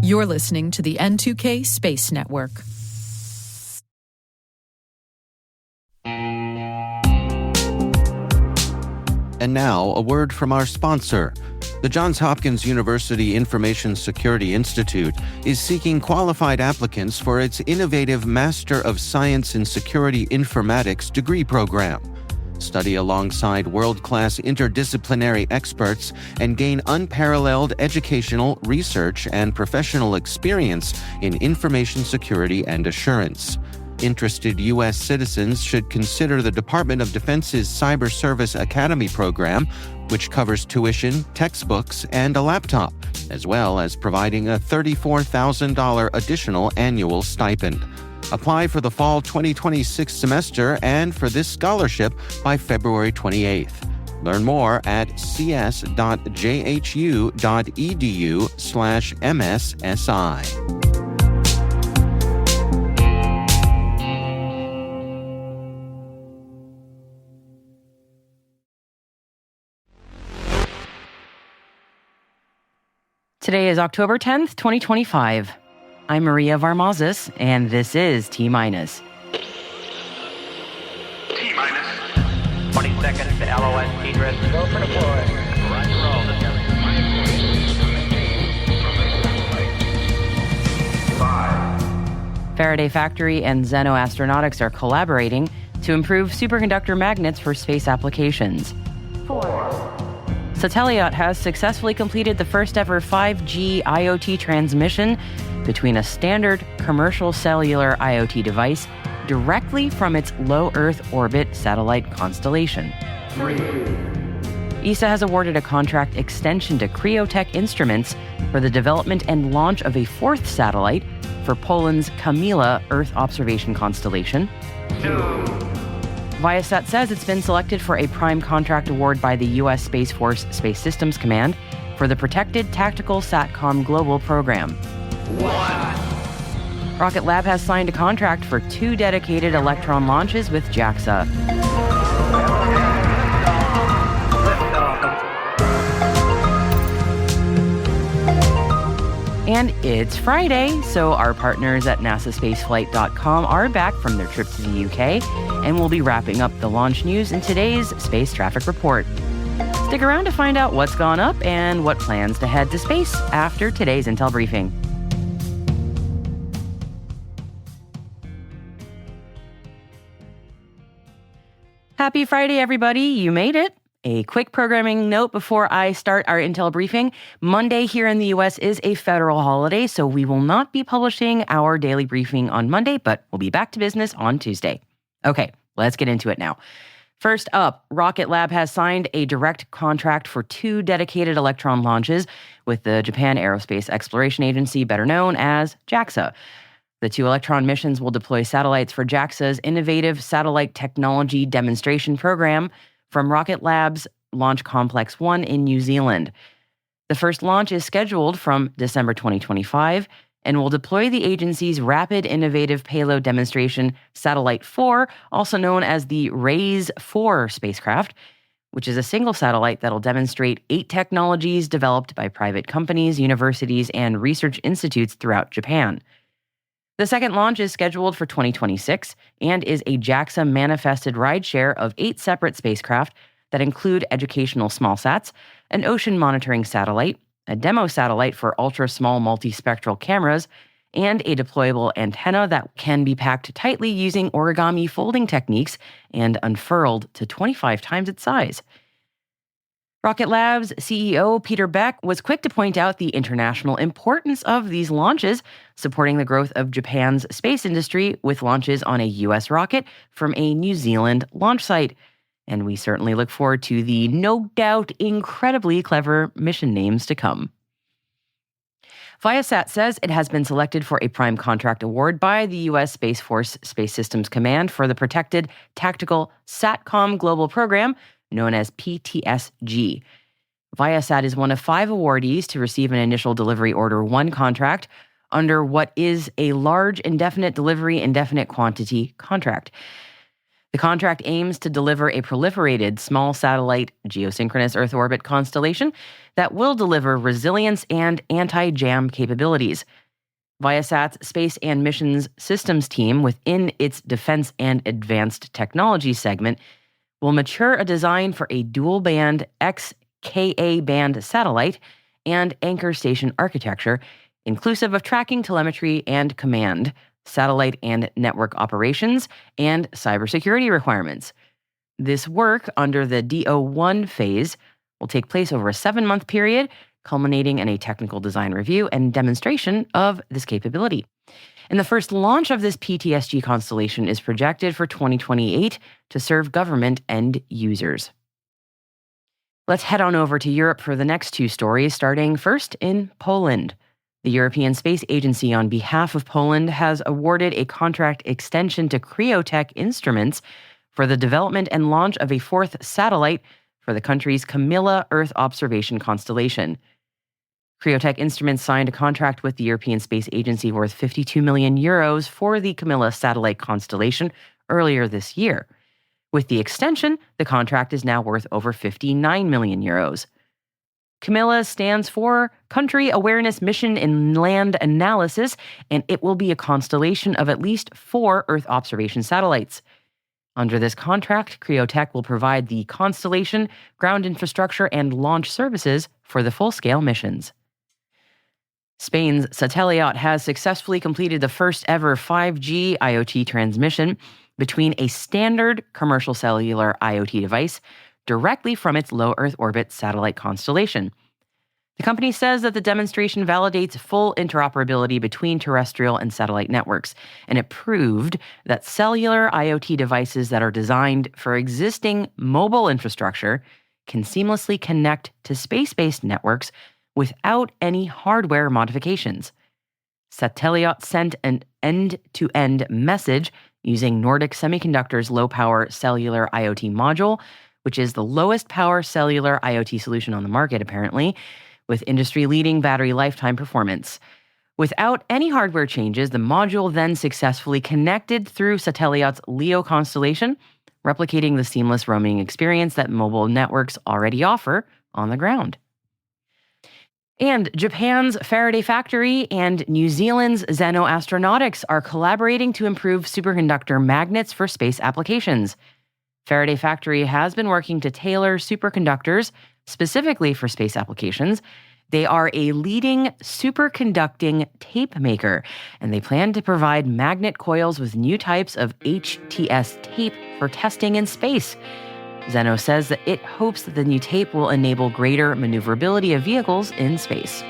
You're listening to the N2K Space Network. And now, a word from our sponsor. The Johns Hopkins University Information Security Institute is seeking qualified applicants for its innovative Master of Science in Security Informatics degree program. Study alongside world-class interdisciplinary experts and gain unparalleled educational, research, and professional experience in information security and assurance. Interested U.S. citizens should consider the Department of Defense's Cyber Service Academy program, which covers tuition, textbooks, and a laptop, as well as providing a $34,000 additional annual stipend. Apply for the fall 2026 semester and for this scholarship by February 28th. Learn more at cs.jhu.edu/MSSI. Today is October 10th, 2025. I'm Maria Varmazis, and this is T-Minus. T-Minus. 20 seconds to LOS T-Drift. Go for deploy. Roger, roll. 5. Faraday Factory and Zeno Astronautics are collaborating to improve superconductor magnets for space applications. 4. Sateliot has successfully completed the first-ever 5G IoT transmission between a standard commercial cellular IoT device directly from its low Earth orbit satellite constellation. 3. ESA has awarded a contract extension to Creotech Instruments for the development and launch of a fourth satellite for Poland's CAMILA Earth observation constellation. 2. Viasat says it's been selected for a prime contract award by the U.S. Space Force Space Systems Command for the Protected Tactical SATCOM-Global program. 1. Rocket Lab has signed a contract for 2 dedicated Electron launches with JAXA. And it's Friday, so our partners at NASAspaceflight.com are back from their trip to the UK, and we'll be wrapping up the launch news in today's Space Traffic Report. Stick around to find out what's gone up and what plans to head to space after today's Intel briefing. Happy Friday, everybody. You made it. A quick programming note before I start our Intel briefing. Monday here in the U.S. is a federal holiday, so we will not be publishing our daily briefing on Monday, but we'll be back to business on Tuesday. Okay, let's get into it now. First up, Rocket Lab has signed a direct contract for 2 dedicated Electron launches with the Japan Aerospace Exploration Agency, better known as JAXA. The 2 Electron missions will deploy satellites for JAXA's Innovative Satellite Technology Demonstration Program from Rocket Lab's Launch Complex 1 in New Zealand. The first launch is scheduled from December 2025 and will deploy the agency's Rapid Innovative Payload Demonstration Satellite 4, also known as the RAISE-4 spacecraft, which is a single satellite that'll demonstrate 8 technologies developed by private companies, universities, and research institutes throughout Japan. The second launch is scheduled for 2026 and is a JAXA manifested rideshare of 8 separate spacecraft that include educational smallsats, an ocean monitoring satellite, a demo satellite for ultra-small multispectral cameras, and a deployable antenna that can be packed tightly using origami folding techniques and unfurled to 25 times its size. Rocket Lab's CEO, Peter Beck, was quick to point out the international importance of these launches, supporting the growth of Japan's space industry with launches on a U.S. rocket from a New Zealand launch site. And we certainly look forward to the no doubt incredibly clever mission names to come. Viasat says it has been selected for a prime contract award by the U.S. Space Force Space Systems Command for the Protected Tactical SATCOM-Global program, known as PTS-G. Viasat is one of 5 awardees to receive an initial delivery order 1 contract under what is a large indefinite delivery, indefinite quantity contract. The contract aims to deliver a proliferated small satellite geosynchronous Earth orbit constellation that will deliver resilience and anti-jam capabilities. Viasat's Space and Missions Systems team within its Defense and Advanced Technology segment will mature a design for a dual-band XKA band satellite and anchor station architecture, inclusive of tracking, telemetry, and command, satellite and network operations, and cybersecurity requirements. This work under the DO1 phase will take place over a 7-month period, culminating in a technical design review and demonstration of this capability. And the first launch of this PTS-G constellation is projected for 2028 to serve government end users. Let's head on over to Europe for the next 2 stories, starting first in Poland. The European Space Agency, on behalf of Poland, has awarded a contract extension to Creotech Instruments for the development and launch of a 4th satellite for the country's CAMILA Earth observation constellation. Creotech Instruments signed a contract with the European Space Agency worth 52 million euros for the CAMILA satellite constellation earlier this year. With the extension, the contract is now worth over 59 million euros. CAMILA stands for Country Awareness Mission in Land Analysis, and it will be a constellation of at least 4 Earth observation satellites. Under this contract, Creotech will provide the constellation, ground infrastructure, and launch services for the full-scale missions. Spain's Sateliot has successfully completed the first ever 5G IoT transmission between a standard commercial cellular IoT device directly from its low Earth orbit satellite constellation. The company says that the demonstration validates full interoperability between terrestrial and satellite networks, and it proved that cellular IoT devices that are designed for existing mobile infrastructure can seamlessly connect to space-based networks without any hardware modifications. Sateliot sent an end-to-end message using Nordic Semiconductor's low-power cellular IoT module, which is the lowest power cellular IoT solution on the market, apparently, with industry-leading battery lifetime performance. Without any hardware changes, the module then successfully connected through Sateliot's LEO constellation, replicating the seamless roaming experience that mobile networks already offer on the ground. And Japan's Faraday Factory and New Zealand's Zeno Astronautics are collaborating to improve superconductor magnets for space applications. Faraday Factory has been working to tailor superconductors specifically for space applications. They are a leading superconducting tape maker, and they plan to provide magnet coils with new types of HTS tape for testing in space. Zeno says that it hopes that the new tape will enable greater maneuverability of vehicles in space.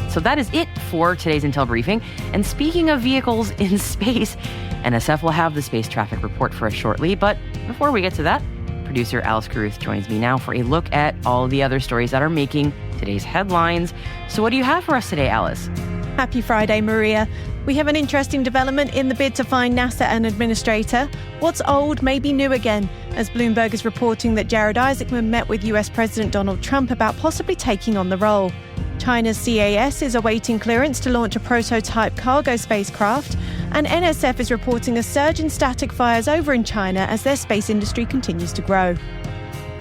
So that is it for today's Intel briefing. And speaking of vehicles in space, NSF will have the space traffic report for us shortly. But before we get to that, producer Alice Carruth joins me now for a look at all of the other stories that are making today's headlines. So what do you have for us today, Alice? Happy Friday, Maria. We have an interesting development in the bid to find NASA an administrator. What's old may be new again, as Bloomberg is reporting that Jared Isaacman met with US President Donald Trump about possibly taking on the role. China's CAS is awaiting clearance to launch a prototype cargo spacecraft, and NSF is reporting a surge in static fires over in China as their space industry continues to grow.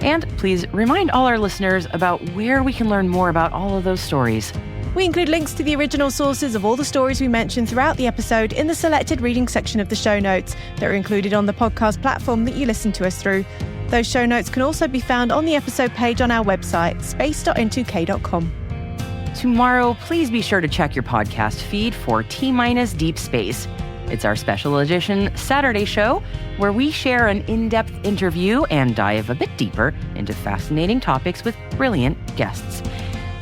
And please remind all our listeners about where we can learn more about all of those stories. We include links to the original sources of all the stories we mentioned throughout the episode in the selected reading section of the show notes that are included on the podcast platform that you listen to us through. Those show notes can also be found on the episode page on our website, space.n2k.com. Tomorrow, please be sure to check your podcast feed for T- Deep Space. It's our special edition Saturday show where we share an in-depth interview and dive a bit deeper into fascinating topics with brilliant guests.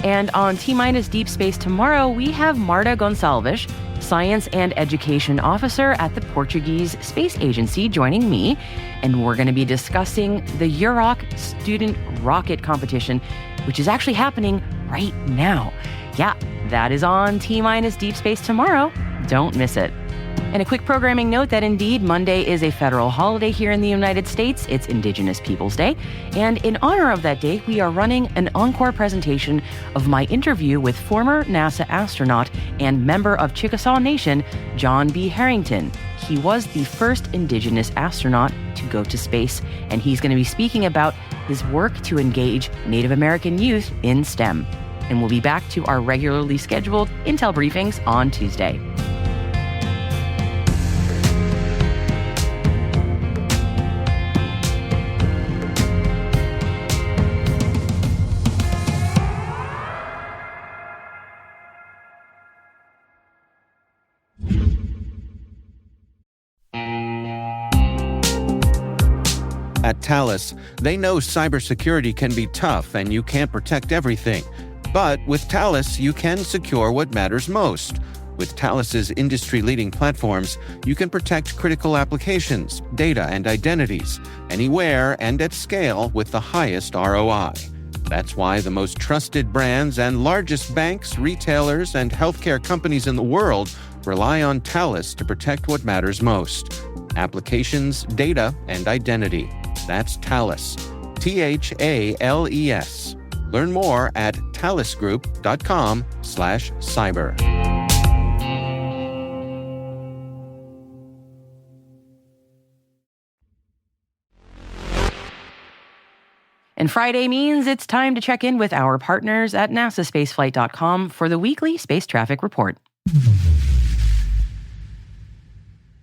And on T- Deep Space tomorrow, we have Marta Gonçalves, Science and Education Officer at the Portuguese Space Agency, joining me. And we're going to be discussing the EUROC Student Rocket Competition, which is actually happening right now. Yeah, that is on T- Deep Space tomorrow. Don't miss it. And a quick programming note that indeed Monday is a federal holiday here in the United States. It's Indigenous Peoples Day. And in honor of that day, we are running an encore presentation of my interview with former NASA astronaut and member of Chickasaw Nation, John B. Harrington. He was the first Indigenous astronaut to go to space, and he's going to be speaking about his work to engage Native American youth in STEM. And we'll be back to our regularly scheduled Intel briefings on Tuesday. At Thales, they know cybersecurity can be tough and you can't protect everything. But with Thales, you can secure what matters most. With Thales's industry-leading platforms, you can protect critical applications, data, and identities, anywhere and at scale with the highest ROI. That's why the most trusted brands and largest banks, retailers, and healthcare companies in the world rely on Thales to protect what matters most: applications, data, and identity. That's Thales. THALES. Learn more at thalesgroup.com/cyber. And Friday means it's time to check in with our partners at nasaspaceflight.com for the weekly space traffic report.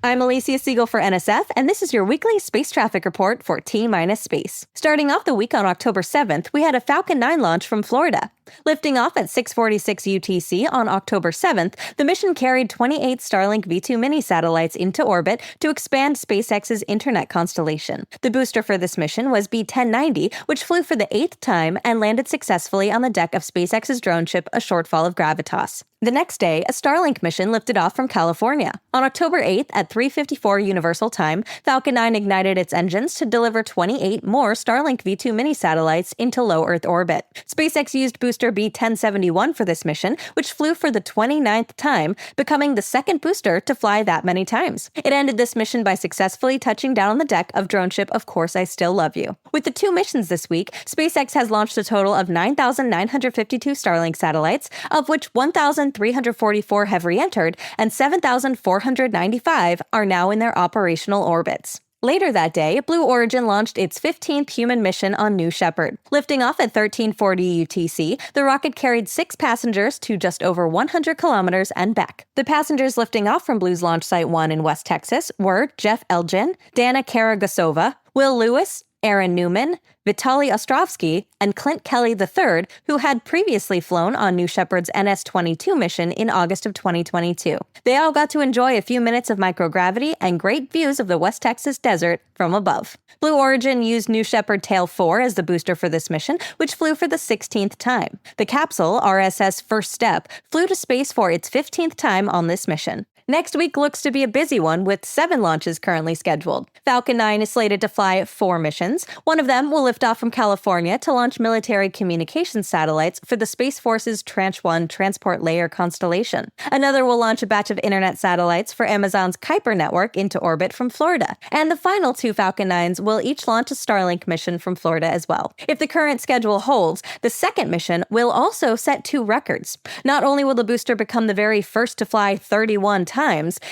I'm Alicia Siegel for NSF, and this is your weekly space traffic report for T-Space. Starting off the week on October 7th, we had a Falcon 9 launch from Florida. Lifting off at 6:46 UTC on October 7th, the mission carried 28 Starlink V2 mini satellites into orbit to expand SpaceX's internet constellation. The booster for this mission was B-1090, which flew for the 8th time and landed successfully on the deck of SpaceX's drone ship, a shortfall of Gravitas. The next day, a Starlink mission lifted off from California. On October 8th at 3:54 Universal Time, Falcon 9 ignited its engines to deliver 28 more Starlink V2 mini satellites into low Earth orbit. SpaceX used booster B-1071 for this mission, which flew for the 29th time, becoming the second booster to fly that many times. It ended this mission by successfully touching down on the deck of drone ship Of Course I Still Love You. With the 2 missions this week, SpaceX has launched a total of 9,952 Starlink satellites, of which 1,344 have re-entered and 7,495 are now in their operational orbits. Later that day, Blue Origin launched its 15th human mission on New Shepard. Lifting off at 13:40 UTC, the rocket carried 6 passengers to just over 100 kilometers and back. The passengers lifting off from Blue's launch site 1 in West Texas were Jeff Elgin, Dana Karagasova, Will Lewis, Aaron Newman, Vitaly Ostrovsky, and Clint Kelly III, who had previously flown on New Shepard's NS-22 mission in August of 2022. They all got to enjoy a few minutes of microgravity and great views of the West Texas desert from above. Blue Origin used New Shepard Tail 4 as the booster for this mission, which flew for the 16th time. The capsule, RSS First Step, flew to space for its 15th time on this mission. Next week looks to be a busy one, with 7 launches currently scheduled. Falcon 9 is slated to fly 4 missions. One of them will lift off from California to launch military communications satellites for the Space Force's Tranche 1 Transport Layer constellation. Another will launch a batch of internet satellites for Amazon's Kuiper network into orbit from Florida. And the final 2 Falcon 9s will each launch a Starlink mission from Florida as well. If the current schedule holds, the second mission will also set 2 records. Not only will the booster become the very first to fly 31 times,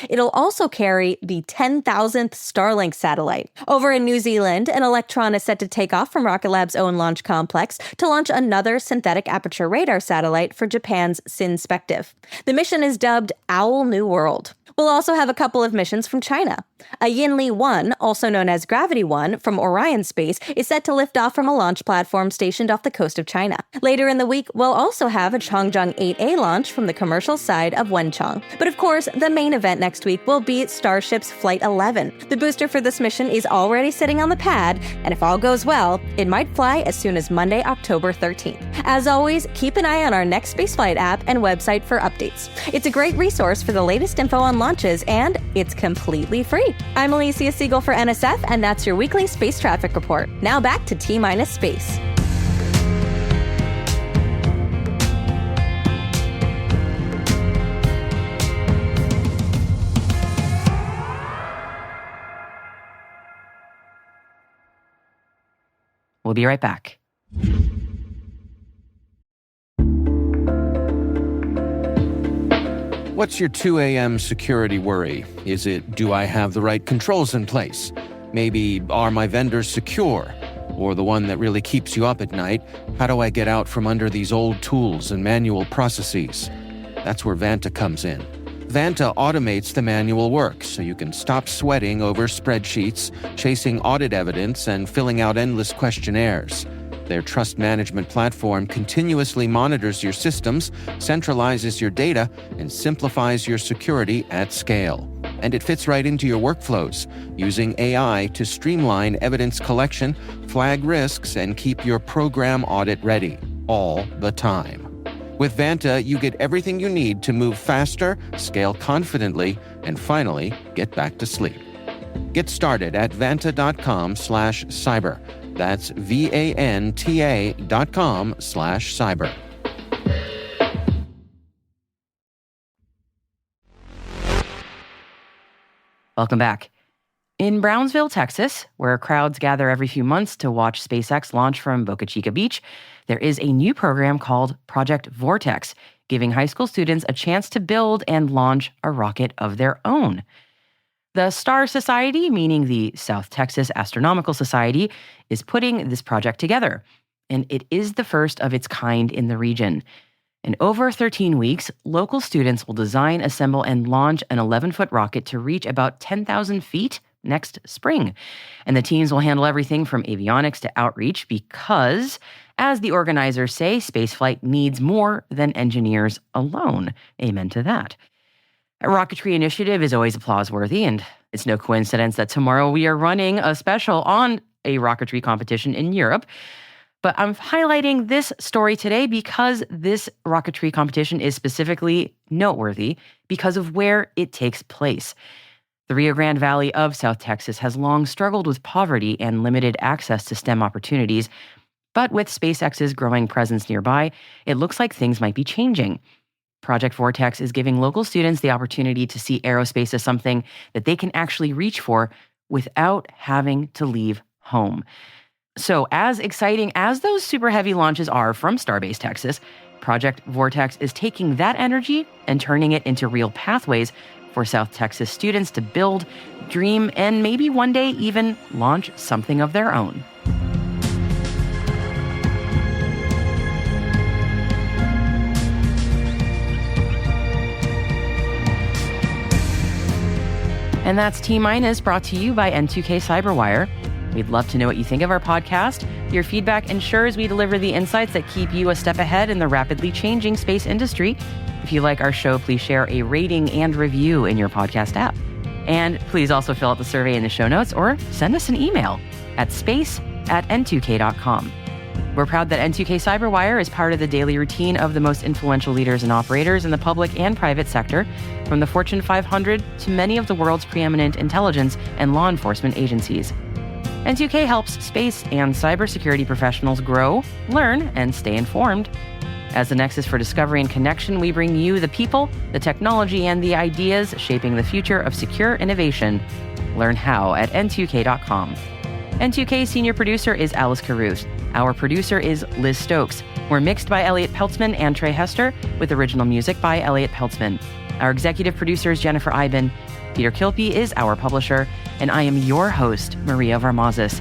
it'll also carry the 10,000th Starlink satellite. Over in New Zealand, an Electron is set to take off from Rocket Lab's own launch complex to launch another synthetic aperture radar satellite for Japan's Synspective. The mission is dubbed Owl New World. We'll also have a couple of missions from China. A Yinli 1, also known as Gravity 1, from Orion Space, is set to lift off from a launch platform stationed off the coast of China. Later in the week, we'll also have a Changzheng 8A launch from the commercial side of Wenchang. But of course, the main event next week will be Starship's Flight 11. The booster for this mission is already sitting on the pad, and if all goes well, it might fly as soon as Monday, October 13th. As always, keep an eye on our next spaceflight app and website for updates. It's a great resource for the latest info on launches, and it's completely free. I'm Alicia Siegel for NSF, and that's your weekly space traffic report. Now back to T-Space. We'll be right back. What's your 2 a.m. security worry? Is it, do I have the right controls in place? Maybe, are my vendors secure? Or the one that really keeps you up at night, how do I get out from under these old tools and manual processes? That's where Vanta comes in. Vanta automates the manual work so you can stop sweating over spreadsheets, chasing audit evidence, and filling out endless questionnaires. Their trust management platform continuously monitors your systems, centralizes your data, and simplifies your security at scale. And it fits right into your workflows, using AI to streamline evidence collection, flag risks, and keep your program audit ready, all the time. With Vanta, you get everything you need to move faster, scale confidently, and finally, get back to sleep. Get started at vanta.com/cyber. That's VANTA.com/cyber. Welcome back. In Brownsville, Texas, where crowds gather every few months to watch SpaceX launch from Boca Chica Beach, there is a new program called Project Vortex, giving high school students a chance to build and launch a rocket of their own. The Star Society, meaning the South Texas Astronomical Society, is putting this project together, and it is the first of its kind in the region. In over 13 weeks, local students will design, assemble, and launch an 11-foot rocket to reach about 10,000 feet next spring. And the teams will handle everything from avionics to outreach because, as the organizers say, spaceflight needs more than engineers alone. Amen to that. A rocketry initiative is always applause-worthy, and it's no coincidence that tomorrow we are running a special on a rocketry competition in Europe. But I'm highlighting this story today because this rocketry competition is specifically noteworthy because of where it takes place. The Rio Grande Valley of South Texas has long struggled with poverty and limited access to STEM opportunities, but with SpaceX's growing presence nearby, it looks like things might be changing. Project Vortex is giving local students the opportunity to see aerospace as something that they can actually reach for without having to leave home. So as exciting as those super heavy launches are from Starbase Texas, Project Vortex is taking that energy and turning it into real pathways for South Texas students to build, dream, and maybe one day even launch something of their own. And that's T-Minus, brought to you by N2K Cyberwire. We'd love to know what you think of our podcast. Your feedback ensures we deliver the insights that keep you a step ahead in the rapidly changing space industry. If you like our show, please share a rating and review in your podcast app. And please also fill out the survey in the show notes or send us an email at space@n2k.com. We're proud that N2K Cyberwire is part of the daily routine of the most influential leaders and operators in the public and private sector, from the Fortune 500 to many of the world's preeminent intelligence and law enforcement agencies. N2K helps space and cybersecurity professionals grow, learn, and stay informed. As the nexus for discovery and connection, we bring you the people, the technology, and the ideas shaping the future of secure innovation. Learn how at n2k.com. N2K's senior producer is Alice Caruth. Our producer is Liz Stokes. We're mixed by Elliot Peltzman and Trey Hester, with original music by Elliot Peltzman. Our executive producer is Jennifer Iben. Peter Kilpie is our publisher, and I am your host, Maria Varmazis.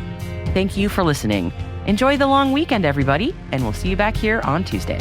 Thank you for listening. Enjoy the long weekend, everybody, and we'll see you back here on Tuesday.